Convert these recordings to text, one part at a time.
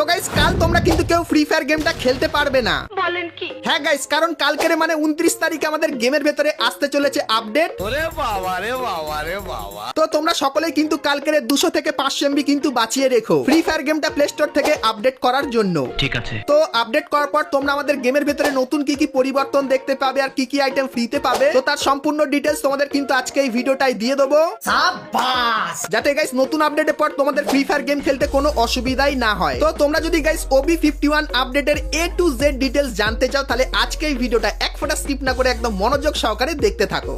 তো গাইস কাল তোমরা কিন্তু কেউ ফ্রি ফায়ার গেমটা খেলতে পারবে না। বলেন কি? হ্যাঁ গাইস, কারণ কালকের মানে 29 তারিখে আমাদের গেমের ভেতরে আসতে চলেছে আপডেট। ওরে বাবা রে বাবা রে বাবা। তো তোমরা সকলেই কিন্তু কালকের 200 থেকে 500 MB কিন্তু বাঁচিয়ে রেখো ফ্রি ফায়ার গেমটা প্লে স্টোর থেকে আপডেট করার জন্য। ঠিক আছে। তো আপডেট করার পর তোমরা আমাদের গেমের ভেতরে নতুন কি কি পরিবর্তন দেখতে পাবে আর কি কি আইটেম ফ্রিতে পাবে, তো তার সম্পূর্ণ ডিটেইলস তোমাদের কিন্তু আজকে এই ভিডিওটাই দিয়ে দেবো, সাবাস, যাতে গাইস নতুন আপডেটের পর তোমাদের ফ্রি ফায়ার গেম খেলতে কোনো অসুবিধাই না হয়। তো তোমরা যদি গাইস OB51 আপডেটের A to Z ডিটেইলস জানতে চাও তাহলে আজকে এই ভিডিওটা এক ফোঁটা স্কিপ না করে একদম মনোযোগ সহকারে দেখতে থাকো।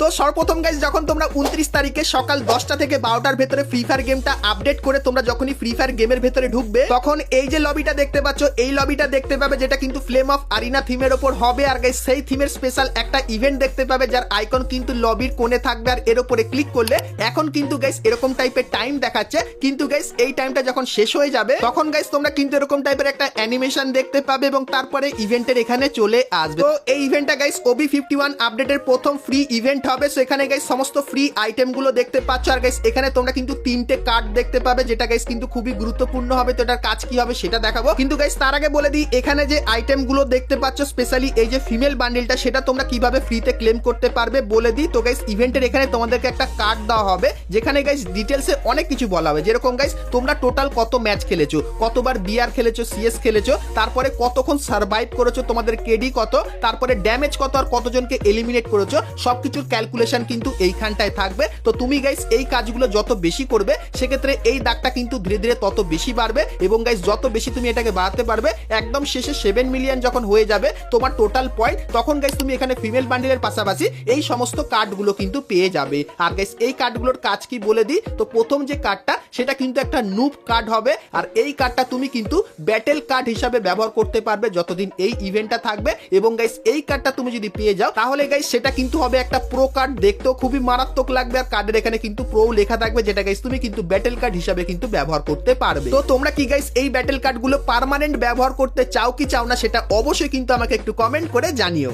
তো সর্বপ্রথম গাইস যখন তোমরা 29 তারিখে সকাল 10টা থেকে 12টার ভেতরে ফ্রি ফায়ার গেমটা আপডেট করে তোমরা যখনই ফ্রি ফায়ার গেমের ভেতরে ঢুকবে তখন এই যে লবিটা দেখতে পাচ্ছ, এই লবিটা দেখতে পাবে যেটা কিন্তু ফ্লেম অফ আরিনা থিমের উপর হবে। আর গাইস সেই থিমের স্পেশাল একটা ইভেন্ট দেখতে পাবে যার আইকন কিন্তু লবির কোণে থাকবে, আর এর উপরে ক্লিক করলে এখন কিন্তু গাইস এরকম টাইপের টাইম দেখাচ্ছে, কিন্তু গাইস এই টাইমটা যখন শেষ হয়ে যাবে তখন গাইস তোমরা কিন্তু এরকম টাইপের একটা অ্যানিমেশন দেখতে পাবে এবং তারপরে ইভেন্টের এখানে চলে আসবে। তো এই ইভেন্টটা গাইস OB51 আপডেটের প্রথম ফ্রি ইভেন্ট হবে। সো এখানে গাইস সমস্ত ফ্রি আইটেম গুলো দেখতে পাচ্ছ, আর গাইস এখানে তোমরা কিন্তু 3টে কার্ড দেখতে পাবে যেটা গাইস কিন্তু খুবই গুরুত্বপূর্ণ হবে। তো এটার কাজ কি হবে সেটা দেখাবো, কিন্তু গাইস তার আগে বলে দিই এখানে যে আইটেম গুলো দেখতে পাচ্ছ স্পেশালি এই যে ফিমেল বান্ডিলটা সেটা তোমরা কিভাবে ফ্রিতে ক্লেম করতে পারবে বলে দিই। তো গাইস ইভেন্টের এখানে তোমাদেরকে একটা কার্ড দেওয়া হবে যেখানে গাইস ডিটেলসে অনেক কিছু বলা হবে, যেরকম গাইস তোমরা টোটাল কত ম্যাচ খেলেছো, কতবার বিআর খেলেছো, সিএস খেলেছো, তারপরে কতক্ষণ সার্ভাইভ করেছো, তোমাদের কেডি কত, তারপরে ড্যামেজ কত আর কতজনকে এলিমিনেট করেছো, সবকিছুর ক্যালকুলেশন কিন্তু এইখানটায় থাকবে। তো তুমি গাইস এই কাজগুলো যত বেশি করবে সেক্ষেত্রে এই দাগটা কিন্তু ধীরে ধীরে তত বেশি বাড়বে, এবং গাইস যত বেশি তুমি এটাকে বাড়াতে পারবে একদম শেষে 7 মিলিয়ন যখন হয়ে যাবে তোমার টোটাল পয়েন্ট, তখন গাইস তুমি এখানে ফিমেল বান্ডিলের পাশাপাশি এই সমস্ত কার্ডগুলো কিন্তু পেয়ে যাবে। আর গাইস এই কার্ডগুলোর কাজ কি বলে দিই, তো প্রথম যে কার্ডটা সেটা কিন্তু একটা নুব কার্ড হবে, আর এই কার্ডটা তুমি কিন্তু ব্যাটেল কার্ড হিসাবে ব্যবহার করতে পারবে যতদিন এই ইভেন্টটা থাকবে। এবং গাইস এই কার্ডটা তুমি যদি পেয়ে যাও তাহলে গাইস সেটা কিন্তু হবে একটা প্রো কার্ড, দেখতেও খুবই মারাত্মক লাগবে, আর কার্ডের এখানে কিন্তু প্রো লেখা থাকবে যেটা গাইস তুমি কিন্তু ব্যাটেল কার্ড হিসাবে কিন্তু ব্যবহার করতে পারবে। তো তোমরা কি গাইস এই ব্যাটেল কার্ডগুলো পার্মানেন্ট ব্যবহার করতে চাও কি চাও না সেটা অবশ্যই কিন্তু আমাকে একটু কমেন্ট করে জানিও।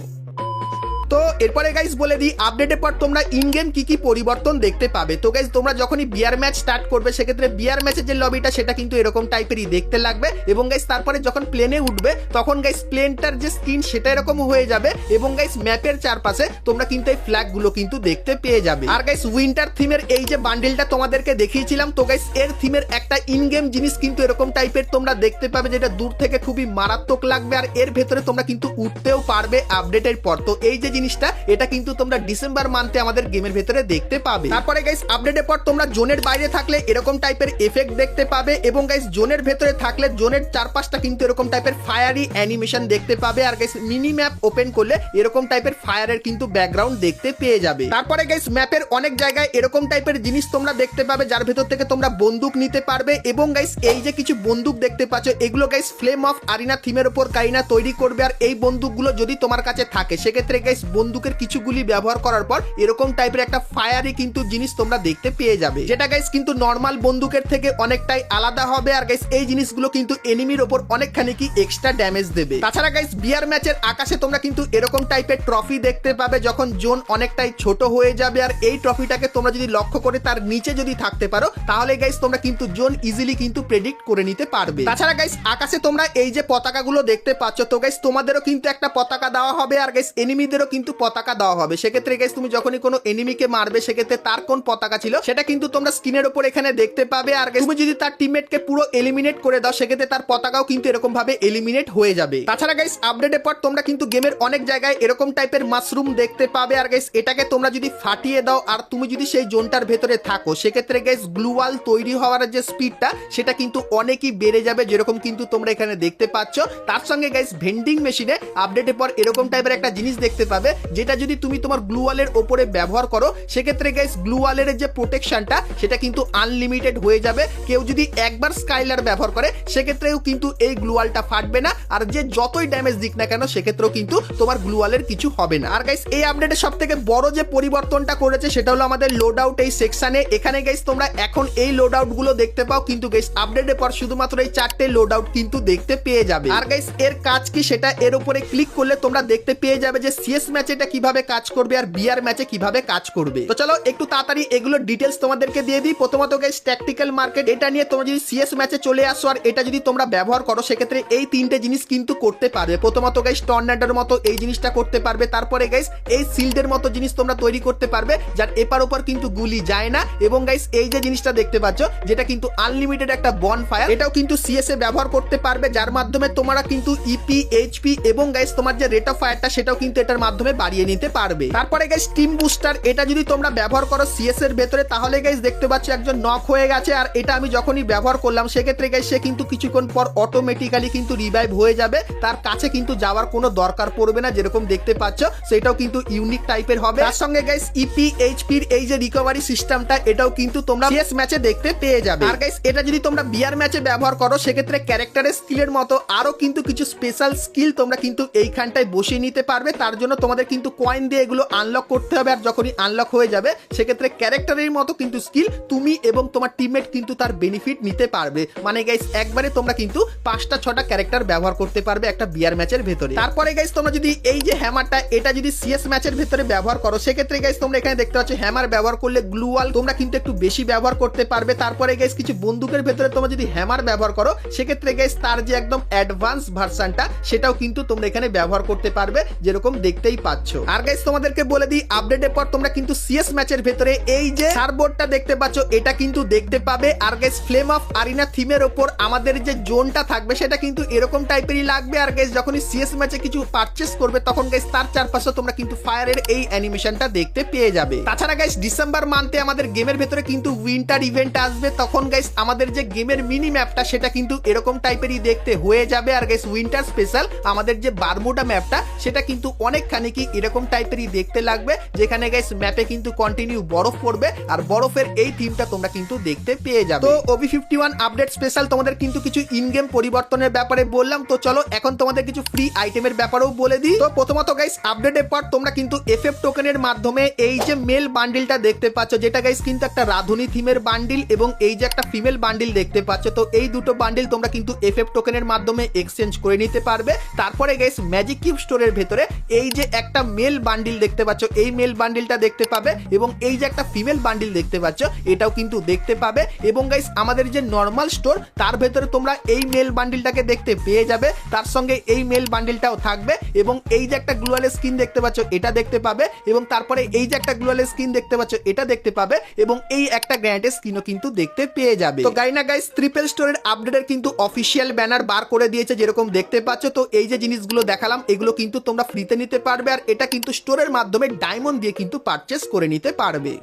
তো এরপরে গাইস বলে দিই আপডেটের পর তোমরা ইন গেম কি কি পরিবর্তন দেখতে পাবে। তো গাইস তোমরা যখনই বিয়ার ম্যাচ স্টার্ট করবে সেক্ষেত্রে বিয়ার ম্যাচের যে লবিটা সেটা কিন্তু এরকম টাইপেরই দেখতে লাগবে, এবং গাইস তারপরে যখন প্লেনে উঠবে তখন গাইস প্লেনটার যে স্ক্রিন সেটা এরকম হয়ে যাবে, এবং গাইস ম্যাপের চারপাশে তোমরা কিন্তু এই ফ্ল্যাগ গুলো কিন্তু দেখতে পেয়ে যাবে। আর গাইস উইন্টার থিমের এই যে বান্ডেলটা তোমাদেরকে দেখিয়েছিলাম, তো গাইস এর থিমের একটা ইন গেম জিনিস কিন্তু এরকম টাইপের তোমরা দেখতে পাবে যেটা দূর থেকে খুবই মারাত্মক লাগবে, আর এর ভেতরে তোমরা কিন্তু উঠতেও পারবে আপডেটের পর। তো এই যে জিনিসটা এটা কিন্তু তোমরা ডিসেম্বর মান্থে আমাদের গেমের ভেতরে দেখতে পাবে। তারপরে গাইস আপডেটের পর তোমরা জোনের বাইরে থাকলে এরকম টাইপের এফেক্ট দেখতে পাবে, এবং গাইস জোনের ভেতরে থাকলে জোনের চারপাশটা কিন্তু এরকম টাইপের ফায়ারি অ্যানিমেশন দেখতে পাবে, আর গাইস মিনি ম্যাপ ওপেন করলে এরকম টাইপের ফায়ারের কিন্তু ব্যাকগ্রাউন্ড দেখতে পেয়ে যাবে। তারপরে গাইস ম্যাপের অনেক জায়গায় এরকম টাইপের জিনিস তোমরা দেখতে পাবে যার ভেতর থেকে তোমরা বন্দুক নিতে পারবে, এবং গাইস এই যে কিছু বন্দুক দেখতে পাচ্ছ এগুলো গাইস ফ্লেম অফ আরিনা থিমের উপর কারিনা তৈরি করবে, আর এই বন্দুকগুলো যদি তোমার কাছে থাকে সেক্ষেত্রে গাইস বন্দুকের কিছুগুলি ব্যবহার করার পর এরকম টাইপের একটা ফায়ারি কিন্তু জিনিস তোমরা দেখতে পেয়ে যাবে, যেটা গাইস কিন্তু নরমাল বন্দুকের থেকে অনেকটাই আলাদা হবে। আর গাইস এই জিনিসগুলো কিন্তু এনিমির উপর অনেকখানি কি এক্সট্রা ড্যামেজ দেবে। তাছাড়া গাইস বিয়ার ম্যাচের আকাশে তোমরা কিন্তু এরকম টাইপের ট্রফি দেখতে পাবে যখন জোন অনেকটাই ছোট হয়ে যাবে, আর এই ট্রফিটাকে তোমরা যদি লক্ষ্য করে তার নিচে যদি থাকতে পারো তাহলে গাইস তোমরা কিন্তু জোন ইজিলি কিন্তু প্রেডিক্ট করে নিতে পারবে। তাছাড়া গাইস আকাশে তোমরা এই যে পতাকাগুলো দেখতে পাচ্ছ, তো গাইস তোমাদেরও কিন্তু একটা পতাকা দেওয়া হবে, আর গাইস এনিমিদেরও কিন্তু পতাকা দেওয়া হবে। সেক্ষেত্রে গাইস তুমি যখনই কোনো এনিমিকে মারবে সেক্ষেত্রে তার কোন পতাকা ছিল সেটা কিন্তু তোমরা স্ক্রিনের উপর এখানে দেখতে পাবে, আর তুমি যদি তার টিমমেটকে পুরো এলিমিনেট করে দাও সেক্ষেত্রে তার পতাকাও কিন্তু এরকম ভাবে এলিমিনেট হয়ে যাবে। তাছাড়া গাইস আপডেটের পর তোমরা কিন্তু গেমের অনেক জায়গায় এরকম টাইপের মাশরুম দেখতে পাবে, আর গাইস এটাকে তোমরা যদি ফাটিয়ে দাও আর তুমি যদি সেই জোনটার ভেতরে থাকো সেক্ষেত্রে গাইস গ্লুয়াল তৈরি হওয়ার যে স্পিডটা সেটা কিন্তু অনেকই বেড়ে যাবে, যেরকম কিন্তু তোমরা এখানে দেখতে পাচ্ছ। তার সঙ্গে গাইস ভেন্ডিং মেশিনে আপডেটের পর এরকম টাইপের একটা জিনিস দেখতে পাবে যেটা যদি তুমি তোমার গ্লুয়ালের উপরে ব্যবহার করো সেক্ষেত্রে গাইস গ্লুয়ালের যে প্রোটেকশনটা সেটা কিন্তু আনলিমিটেড হয়ে যাবে। কেউ যদি একবার স্কাইলার ব্যবহার করে সেক্ষেত্রেও কিন্তু এই গ্লুয়ালটা ফাটবে না, আর যে যতই ড্যামেজ দিক না কেন সেক্ষেত্রেও কিন্তু তোমার গ্লুয়ালের কিছু হবে না। আর গাইস এই আপডেটের সব থেকে বড় যে পরিবর্তনটা করেছে সেটা হলো আমাদের লোড আউট এই সেকশনে। এখানে গাইস তোমরা এখন এই লোড আউট গুলো দেখতে পাও, কিন্তু গাইস আপডেটের পর শুধুমাত্র এই 4টে লোড আউট কিন্তু দেখতে পেয়ে যাবে। আর গাইস এর কাজ কি সেটা এর উপরে ক্লিক করলে তোমরা দেখতে পেয়ে যাবে যে সিএস ম্যাচে এটা কিভাবে কাজ করবে আর বিআর ম্যাচে কিভাবে কাজ করবে। তো চলো একটু তাড়াতাড়ি এগুলো ডিটেলস তোমাদেরকে দিয়ে দিই। প্রথমত গাইস ট্যাকটিক্যাল মার্কেট, এটা নিয়ে তোমরা যদি সিএস ম্যাচে চলে আসো আর এটা যদি তোমরা ব্যবহার করো সেক্ষেত্রে এই তিনটে জিনিস কিন্তু করতে পারবে। প্রথমত গাইস টর্নেডোর মতো এই জিনিসটা করতে পারবে, তারপরে গাইস এই শিল্ডের মতো জিনিস তোমরা তৈরি করতে পারবে যার এপার ওপর কিন্তু গুলি যায় না, এবং গাইস এই যে জিনিসটা দেখতে পাচ্ছ যেটা কিন্তু আনলিমিটেড একটা বনফায়ার, এটাও কিন্তু সিএস এ ব্যবহার করতে পারবে যার মাধ্যমে তোমরা কিন্তু ইপি, এইচপি এবং গাইস তোমার যে রেট অফ ফায়ারটা সেটাও কিন্তু এটার মাধ্যমে বাড়িয়ে নিতে পারবে। তারপরে গাইস টিম বুস্টার, এটা যদি তোমরা ব্যবহার করো সিএস এর ভেতরে তাহলে গাইস দেখতে পাচ্ছ একজন নক হয়ে গেছে, আর এটা আমি যখনই ব্যবহার করলাম সেক্ষেত্রে গাইস সে কিন্তু কিছুক্ষণ পর অটোমেটিক্যালি কিন্তু রিভাইভ হয়ে যাবে, তার কাছে কিন্তু যাওয়ার কোনো দরকার পড়বে না, যেরকম দেখতে পাচ্ছ সেটাও কিন্তু ইউনিক টাইপের হবে। তার সঙ্গে গাইস ইপি, এইচপির এই যে রিকভারি সিস্টেমটা এটাও কিন্তু তোমরা সিএস ম্যাচে দেখতে পেয়ে যাবে। আর গাইস এটা যদি তোমরা বিআর ম্যাচে ব্যবহার করো সেক্ষেত্রে ক্যারেক্টারের স্কিলের মতো আরো কিন্তু কিছু স্পেশাল স্কিল তোমরা কিন্তু এইখানটায় বসিয়ে নিতে পারবে। তার জন্য তোমাদের কিন্তু কয়েন দিয়ে এগুলো আনলক করতে হবে, আর যখনই আনলক হয়ে যাবে সেক্ষেত্রে ক্যারেক্টারের মতো কিন্তু স্কিল তুমি এবং তোমার টিমমেট কিন্তু তার বেনিফিট নিতে পারবে। মানে গাইস একবারে তোমরা কিন্তু 5টা 6টা ক্যারেক্টার ব্যবহার করতে পারবে একটা বিআর ম্যাচের ভেতরে। তারপরে গাইস তোমরা যদি এই যে হ্যামারটা এটা যদি সিএস ম্যাচের ভেতরে ব্যবহার করো সেক্ষেত্রে গাইস তোমরা এখানে দেখতে পাচ্ছ হ্যামার ব্যবহার করলে গ্লু ওয়াল তোমরা কিন্তু একটু বেশি ব্যবহার করতে পারবে। তারপরে গাইস কিছু বন্দুকের ভেতরে তোমরা যদি হ্যামার ব্যবহার করো সেক্ষেত্রে গাইস তার যে একদম অ্যাডভান্স ভার্সনটা সেটাও কিন্তু তোমরা এখানে ব্যবহার করতে পারবে, যেরকম দেখতেই পাচ্ছ। আর গাইস তোমাদেরকে বলে দিই আপডেটের পর তোমরা কিন্তু সিএস ম্যাচের ভেতরে এই যে সার্বোর্ডটা দেখতে পাচ্ছ এটা কিন্তু দেখতে পাবে। আর গাইস ফ্লেম অফ আরিনা থিমের উপর আমাদের যে জোনটা থাকবে সেটা কিন্তু এরকম টাইপেরই লাগবে। আর গাইস যখনই সিএস ম্যাচে কিছু পারচেস করবে তখন গাইস তার চারপাশে তোমরা কিন্তু ফায়ারের এই অ্যানিমেশনটা দেখতে পেয়ে যাবে। তাছাড়া গাইস ডিসেম্বর মান্থে আমাদের গেমের ভেতরে কিন্তু উইন্টার ইভেন্ট আসবে, তখন গাইস আমাদের যে গেমের মিনি ম্যাপটা সেটা কিন্তু এরকম টাইপেরই দেখতে হয়ে যাবে। আর গাইস উইন্টার স্পেশাল আমাদের যে বারমুডা ম্যাপটা সেটা কিন্তু অনেকখানি কি এরকম টাইপেরই দেখতে লাগবে, যেখানে গাইস ম্যাপে কিন্তু কন্টিনিউ বরফ পড়বে আর বরফের এই থিমটা তোমরা কিন্তু দেখতে পেয়ে যাবে। তো OB51 আপডেট স্পেশাল তোমাদের কিন্তু কিছু ইন গেম পরিবর্তনের ব্যাপারে বললাম, তো চলো এখন তোমাদের কিছু ফ্রি আইটেমের ব্যাপারেও বলে দিই। তো প্রথমত গাইস আপডেটের পর তোমরা কিন্তু এফএফ টোকেনের মাধ্যমে এই যে মেল বান্ডিলটা দেখতে পাচ্ছ যেটা গাইস কিন্তু একটা রাধুনী থিমের বান্ডিল এবং এই যে একটা ফিমেল বান্ডিল দেখতে পাচ্ছ, তো এই দুটো বান্ডিল তোমরা কিন্তু এফএফ টোকেনের মাধ্যমে এক্সচেঞ্জ করে নিতে পারবে। তারপরে গাইস ম্যাজিক কিউব স্টোরের ভেতরে এই যে একটা মেল বান্ডিল দেখতে পাচ্ছ এই মেল বান্ডিলটা দেখতে পাবে, এবং এই যে একটা ফিমেল বান্ডিল দেখতে পাচ্ছ এটাও কিন্তু দেখতে পাবে। এবং গাইস আমাদের যে নর্মাল স্টোর তার ভেতরে তোমরা এই মেল বান্ডিলটাকে দেখতে পেয়ে যাবে, তার সঙ্গে এই মেল বান্ডিলটাও থাকবে, এবং এই যে একটা গ্লোয়াল স্কিন দেখতে পাচ্ছ এটা দেখতে পাবে, এবং তারপরে এই যে একটা গ্লোয়াল স্কিন দেখতে পাচ্ছ এটা দেখতে পাবে, এবং এই একটা গ্র্যান্ড স্কিনও কিন্তু দেখতে পেয়ে যাবে। তো গাইনা গাইস ট্রিপল স্টোরের আপডেটের কিন্তু অফিসিয়াল ব্যানার বার করে দিয়েছে যেরকম দেখতে পাচ্ছ। তো এই যে জিনিসগুলো দেখালাম এগুলো কিন্তু তোমরা ফ্রিতে নিতে পারবে, আর এটা কিন্তু স্টোরের মাধ্যমে ডায়মন্ড দিয়ে কিন্তু পারচেস করে নিতে পারবে।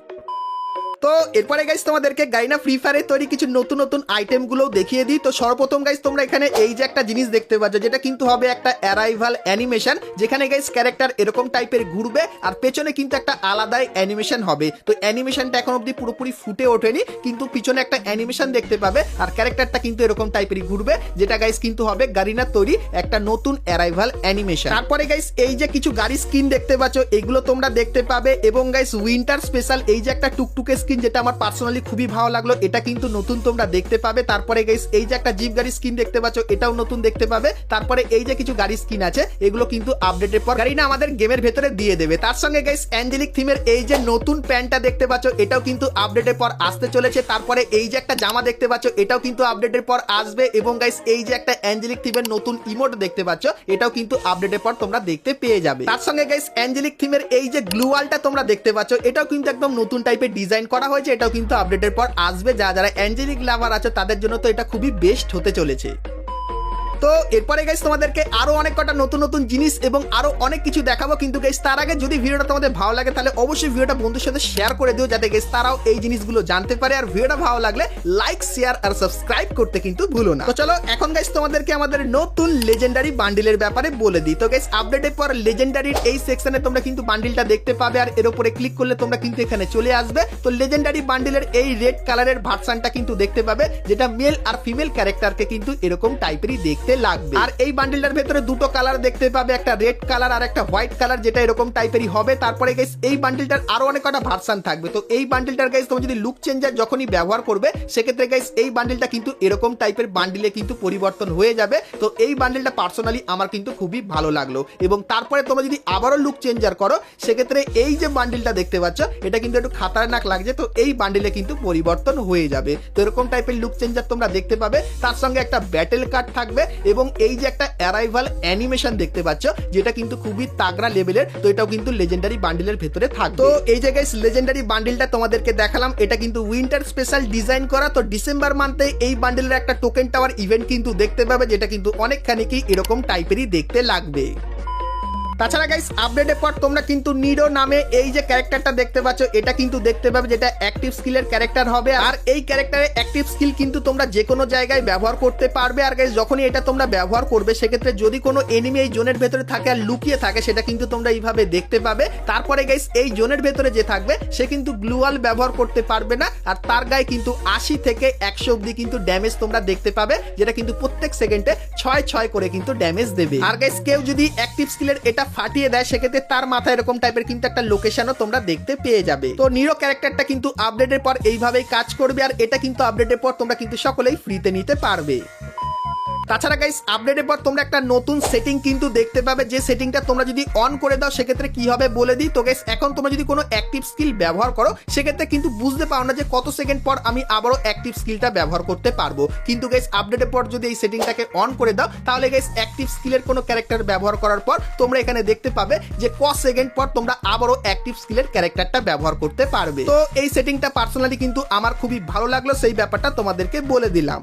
তো এরপরে গাইস তোমাদেরকে গাইনা ফ্রি ফায়ারে তৈরি কিছু নতুন নতুন আইটেমগুলো দেখিয়ে দিই। তো সর্বপ্রথম গাইস তোমরা এখানে এই যে একটা জিনিস দেখতে পাচ্ছ যেটা কিন্তু হবে একটা অ্যারাইভাল অ্যানিমেশন, যেখানে গাইস ক্যারেক্টার এরকম টাইপের ঘুরবে আর পেছনে কিন্তু একটা আলাদাই অ্যানিমেশন হবে। তো অ্যানিমেশনটা এখন অবধি পুরোপুরি ফুটে ওঠেনি, কিন্তু পিছনে একটা অ্যানিমেশন দেখতে পাবে আর ক্যারেক্টারটা কিন্তু এরকম টাইপেরই ঘুরবে, যেটা গাইস কিন্তু হবে গারিনার তৈরি একটা নতুন অ্যারাইভাল অ্যানিমেশন। তারপরে গাইস এই যে কিছু গাড়ি স্কিন দেখতে পাচ্ছ এগুলো তোমরা দেখতে পাবে, এবং গাইস উইন্টার স্পেশাল এই যে একটা টুকটুকে স্কিন যেটা আমার পার্সোনালি খুবই ভালো লাগলো এটা কিন্তু নতুন তোমরা দেখতে পাবে। তারপরে গাইস এই যে একটা জিপ গাড়ি স্কিন দেখতে পাচ্ছ এটাও নতুন দেখতে পাবে। তারপরে এই যে কিছু গাড়ি স্কিন আছে এগুলো কিন্তু আপডেটের পর গাড়ি না আমাদের গেমের ভেতরে দিয়ে দেবে। তার সঙ্গে গাইস অ্যাঞ্জেলিক থিমের এই যে নতুন প্যান্টটা দেখতে পাচ্ছ এটাও কিন্তু আপডেটের পর আসতে চলেছে। তারপরে এই যে একটা জামা দেখতে পাচ্ছ এটাও কিন্তু আপডেটের পর আসবে, এবং গাইস এই যে একটা অ্যাঞ্জেলিক থিমের নতুন ইমোট দেখতে পাচ্ছ এটাও কিন্তু আপডেটের পর তোমরা দেখতে পেয়ে যাবে। তার সঙ্গে গাইস অ্যাঞ্জেলিক থিমের এই যে গ্লু ওয়ালটা তোমরা দেখতে পাচ্ছ এটাও কিন্তু একদম নতুন টাইপের ডিজাইন করা হয়েছে, এটাও কিন্তু আপডেটের পর আসবে। যারা অ্যাঞ্জেলিক লাভার আছে তাদের জন্য তো এটা খুবই বেস্ট হতে চলেছে। তো এরপরে গাইস তোমাদেরকে আরো অনেক কটা নতুন নতুন জিনিস এবং আরো অনেক কিছু দেখাবো, কিন্তু গাইস তার আগে যদি ভিডিওটা তোমাদের ভালো লাগে তাহলে অবশ্যই ভিডিওটা বন্ধুদের সাথে শেয়ার করে দিও, যাতে গাইস তারাও এই জিনিসগুলো জানতে পারে। আর ভিডিওটা ভালো লাগলে লাইক, শেয়ার আর সাবস্ক্রাইব করতে কিন্তু ভুলো না। তো চলো এখন গাইস তোমাদেরকে আমাদের নতুন লেজেন্ডারি বান্ডিলের ব্যাপারে বলে দিই। তো গাইস আপডেটের পর লেজেন্ডারির এই সেকশনে তোমরা কিন্তু বান্ডিলটা দেখতে পাবে, আর এর উপরে ক্লিক করলে তোমরা কিন্তু এখানে চলে আসবে। তো লেজেন্ডারি বান্ডিলের এই রেড কালারের ভার্সনটা কিন্তু দেখতে পাবে, যেটা মেল আর ফিমেল ক্যারেক্টারকে কিন্তু এরকম টাইপেরই দেখতে দেখতে লাগবে। আর এই বান্ডিলটার ভেতরে দুটো কালার দেখতে পাবে, একটা রেড কালার আর একটা হোয়াইট কালার, যেটা এরকম টাইপেরই হবে। তারপরে গাইস এই বান্ডিলটার আরো অনেক কটা ভার্সন থাকবে। তো এই বান্ডিলটার গাইস তুমি যদি লুক চেঞ্জার যখনই ব্যবহার করবে সেক্ষেত্রে গাইস এই বান্ডিলটা কিন্তু এরকম টাইপের বান্ডিলে কিন্তু পরিবর্তন হয়ে যাবে। তো এই বান্ডিলটা পার্সোনালি আমার কিন্তু খুবই ভালো লাগলো। এবং তারপরে তোমরা যদি আবারও লুক চেঞ্জার করো সেক্ষেত্রে এই যে বান্ডিলটা দেখতে পাচ্ছ এটা কিন্তু একটু খাতারনাক লাগছে, তো এই বান্ডিলে কিন্তু পরিবর্তন হয়ে যাবে। তো এরকম টাইপের লুক চেঞ্জার তোমরা দেখতে পাবে, তার সঙ্গে একটা ব্যাটেল কার্ড থাকবে এবং এই যে একটা অ্যারাইভাল অ্যানিমেশন দেখতে পাচ্ছ যেটা কিন্তু খুবই তাগড়া লেভেলের। তো এটাও কিন্তু লেজেন্ডারি বান্ডিলের ভেতরে থাকবে। তো এই যে গাইস লেজেন্ডারি বান্ডিলটা তোমাদেরকে দেখালাম, এটা কিন্তু উইন্টার স্পেশাল ডিজাইন করা। তো ডিসেম্বর মান্থে এই বান্ডিলের একটা টোকেন টাওয়ার ইভেন্ট কিন্তু দেখতে পাবে, যেটা কিন্তু অনেকখানি কি এরকম টাইপেরই দেখতে লাগবে। তাছাড়া গাইস আপডেটের পর তোমরা কিন্তু নিডো নামে এই যে ক্যারেক্টারটা দেখতে পাচ্ছ এটা কিন্তু দেখতে পাবে, যেটা অ্যাক্টিভ স্কিলের ক্যারেক্টার হবে। আর এই ক্যারেক্টারের অ্যাক্টিভ স্কিল কিন্তু তোমরা যে কোনো জায়গায় ব্যবহার করতে পারবে। আর গাইস যখনই এটা তোমরা ব্যবহার করবে সেক্ষেত্রে যদি কোনো এনিমি এই জোনের ভেতরে থাকে আর লুকিয়ে থাকে সেটা কিন্তু তোমরা এইভাবে দেখতে পাবে। তারপরে গাইস এই জোনের ভেতরে যে থাকবে সে কিন্তু গ্লুয়াল ব্যবহার করতে পারবে না, আর তার গায়ে কিন্তু 80 থেকে 100 অব্দি কিন্তু ড্যামেজ তোমরা দেখতে পাবে, যেটা কিন্তু প্রত্যেক সেকেন্ডে 6 করে কিন্তু ড্যামেজ দেবে। আর গাইস কেউ যদি অ্যাক্টিভ স্কিলের এটা ফাটিয়ে দেয় সেক্ষেত্রে তার মাথায় এরকম টাইপের কিন্তু একটা লোকেশনও তোমরা দেখতে পেয়ে যাবে। তো নিরো ক্যারেক্টারটা কিন্তু আপডেটের পর এইভাবেই কাজ করবে, আর এটা কিন্তু আপডেটের পর তোমরা কিন্তু সকলেই ফ্রিতে নিতে পারবে। তাছাড়া গাইস আপডেটের পর তোমরা একটা নতুন সেটিং কিন্তু দেখতে পাবে, যে সেটিংটা তোমরা যদি অন করে দাও সেক্ষেত্রে কি হবে বলে দিই। তো গাইস এখন তোমরা যদি কোনো অ্যাক্টিভ স্কিল ব্যবহার করো সেক্ষেত্রে কিন্তু বুঝতে পারো না যে কত সেকেন্ড পর আমি আবারও অ্যাক্টিভ স্কিলটা ব্যবহার করতে পারবো। কিন্তু গাইস আপডেটের পর যদি এই সেটিংটাকে অন করে দাও তাহলে গাইস অ্যাক্টিভ স্কিলের কোনো ক্যারেক্টার ব্যবহার করার পর তোমরা এখানে দেখতে পাবে যে ক সেকেন্ড পর তোমরা আবারও অ্যাক্টিভ স্কিলের ক্যারেক্টারটা ব্যবহার করতে পারবে। তো এই সেটিংটা পার্সোনালি কিন্তু আমার খুবই ভালো লাগলো, সেই ব্যাপারটা তোমাদেরকে বলে দিলাম।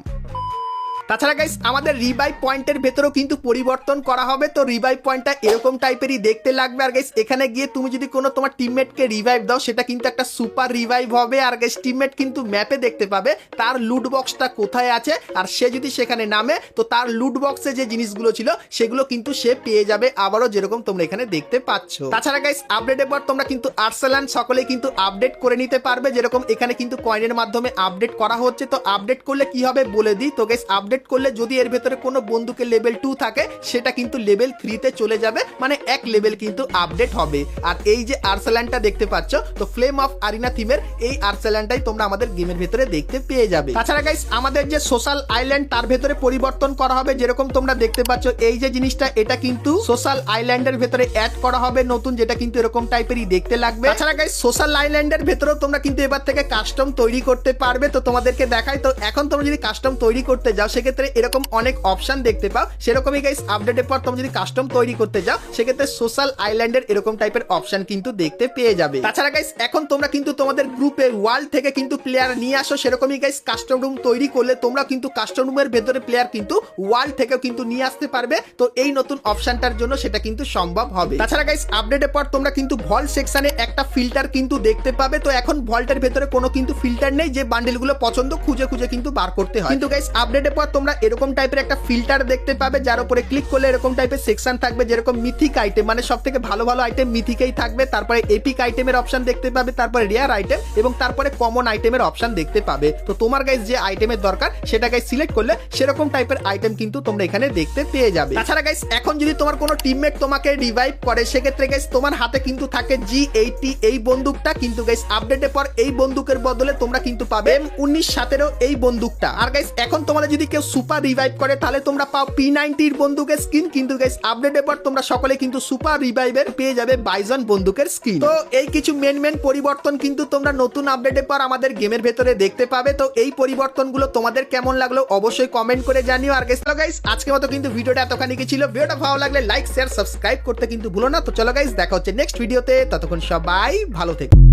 তাছাড়া গাইস আমাদের রিভাইভ পয়েন্টের ভেতরেও কিন্তু পরিবর্তন করা হবে। তো রিভাইভ পয়েন্টটা এরকম টাইপেরই দেখতে লাগবে। আর গাইস এখানে গিয়ে তুমি যদি কোনো তোমার টিমমেটকে রিভাইভ দাও সেটা কিন্তু একটা সুপার রিভাইভ হবে। আর গাইস টিমমেট কিন্তু ম্যাপে দেখতে পাবে তার লুট বক্সটা কোথায় আছে, আর সে যদি সেখানে নামে তো তার লুট বক্সে যে জিনিসগুলো ছিল সেগুলো কিন্তু সে পেয়ে যাবে আবারও, যেরকম তোমরা এখানে দেখতে পাচ্ছ। তাছাড়া গাইস আপডেটের পর তোমরা কিন্তু আর্সেলান সকলেই কিন্তু আপডেট করে নিতে পারবে, যেরকম এখানে কিন্তু কয়েনের মাধ্যমে আপডেট করা হচ্ছে। তো আপডেট করলে কি হবে বলে দিই। তো গাইস আপডেট করলে যদি এর ভেতরে কোনো বন্দুকের লেভেল 2 থাকে সেটা কিন্তু লেভেল 3 তে চলে যাবে, মানে এক লেভেল কিন্তু আপডেট হবে। আর এই যে আর্সেলানটা দেখতে পাচ্ছ তো ফ্লেম অফ আরিনা থিমের এই আর্সেলানটাই তোমরা আমাদের গেমের ভেতরে দেখতে পেয়ে যাবে। তাছাড়া গাইস আমাদের যে সোশ্যাল আইল্যান্ড তার ভেতরে পরিবর্তন করা হবে, যেরকম তোমরা দেখতে পাচ্ছ এই যে জিনিসটা এটা কিন্তু সোশ্যাল আইল্যান্ডের ভেতরে অ্যাড করা হবে নতুন, যেটা কিন্তু এরকম টাইপেরই দেখতে লাগবে। তাছাড়া গাইস সোশ্যাল আইল্যান্ডের ভেতরেও তোমরা কিন্তু এবার থেকে কাস্টম তৈরি করতে পারবে। তো তোমাদেরকে দেখাই, তো এখন তোমরা যদি কাস্টম তৈরি করতে যাও সেক্ষেত্রে এরকম অনেক অপশন দেখতে পাও। সেরকমই গাইস আপডেটের পর তোমরা যদি কাস্টম তৈরি করতে যাও সেক্ষেত্রে সোশ্যাল আইল্যান্ডের এরকম টাইপের অপশন কিন্তু দেখতে পেয়ে যাবে। তাছাড়া গাইস এখন তোমরা কিন্তু তোমাদের গ্রুপে ওয়ার্ল্ড থেকে কিন্তু প্লেয়ার নিয়ে আসো, সেরকমই গাইস কাস্টম রুম তৈরি করলে তোমরা কিন্তু কাস্টম রুমের ভেতরে প্লেয়ার কিন্তু ওয়ার্ল্ড থেকেও কিন্তু নিয়ে আসতে পারবে। তো এই নতুন অপশনটার জন্য সেটা কিন্তু সম্ভব হবে। তাছাড়া গাইস আপডেটের পর তোমরা কিন্তু ভল্ট সেকশনে একটা ফিল্টার কিন্তু দেখতে পাবে। তো এখন ভল্টের ভেতরে কোনো কিন্তু ফিল্টার নেই, যে বান্ডেলগুলো পছন্দ খুঁজে খুঁজে কিন্তু বার করতে হয়। কিন্তু গাইস আপডেটের পর তোমরা এরকম টাইপের একটা ফিল্টার দেখতে পাবে, যার উপরে ক্লিক করলে এরকম টাইপের সেকশন থাকবে, যেরকম মিথিক আইটেম মানে সব থেকে ভালো ভালো আইটেম মিথিকেই থাকবে। তারপরে এপিক আইটেমের অপশন দেখতে পাবে, তারপরে রেয়ার আইটেম এবং তারপরে কমন আইটেমের অপশন দেখতে পাবে। তো তোমার গাইস যে আইটেমের দরকার সেটা গাইস সিলেক্ট করলে সেরকম টাইপের আইটেম কিন্তু তোমরা এখানে দেখতে পেয়ে যাবে। তাছাড়া গাইস এখন যদি তোমার কোনো টিমমেট তোমাকে রিভাইভ করে সেক্ষেত্রে গাইস তোমার হাতে কিন্তু থাকে G80 এই বন্দুকটা, কিন্তু গাইস আপডেটের পর এই বন্দুকের বদলে তোমরা কিন্তু পাবে M1917 এই বন্দুকটা। আর গাইস এখন তোমাদের যদি কেউ সুপার রিভাইভ করে তাহলে তোমরা পাও P90 বন্দুকের স্কিন, কিন্তু গাইস আপডেটের পর তোমরা সকলে কিন্তু সুপার রিভাইভের পেয়ে যাবে বাইজন বন্দুকের স্কিন। তো এই কিছু মেন পরিবর্তন কিন্তু তোমরা নতুন আপডেটের পর আমাদের গেমের ভেতরে দেখতে পাবে। তো এই পরিবর্তনগুলো তোমাদের কেমন লাগলো অবশ্যই কমেন্ট করে জানিও। আর গাইস আজকের মতো কিন্তু ভিডিওটা এতখানি কি ছিল। ভিডিওটা ভালো লাগলে লাইক শেয়ার সাবস্ক্রাইব করতে কিন্তু ভুলো না। তো চলো গাইস দেখা হচ্ছে নেক্সট ভিডিওতে, ততক্ষণ সবাই ভালো থেকো।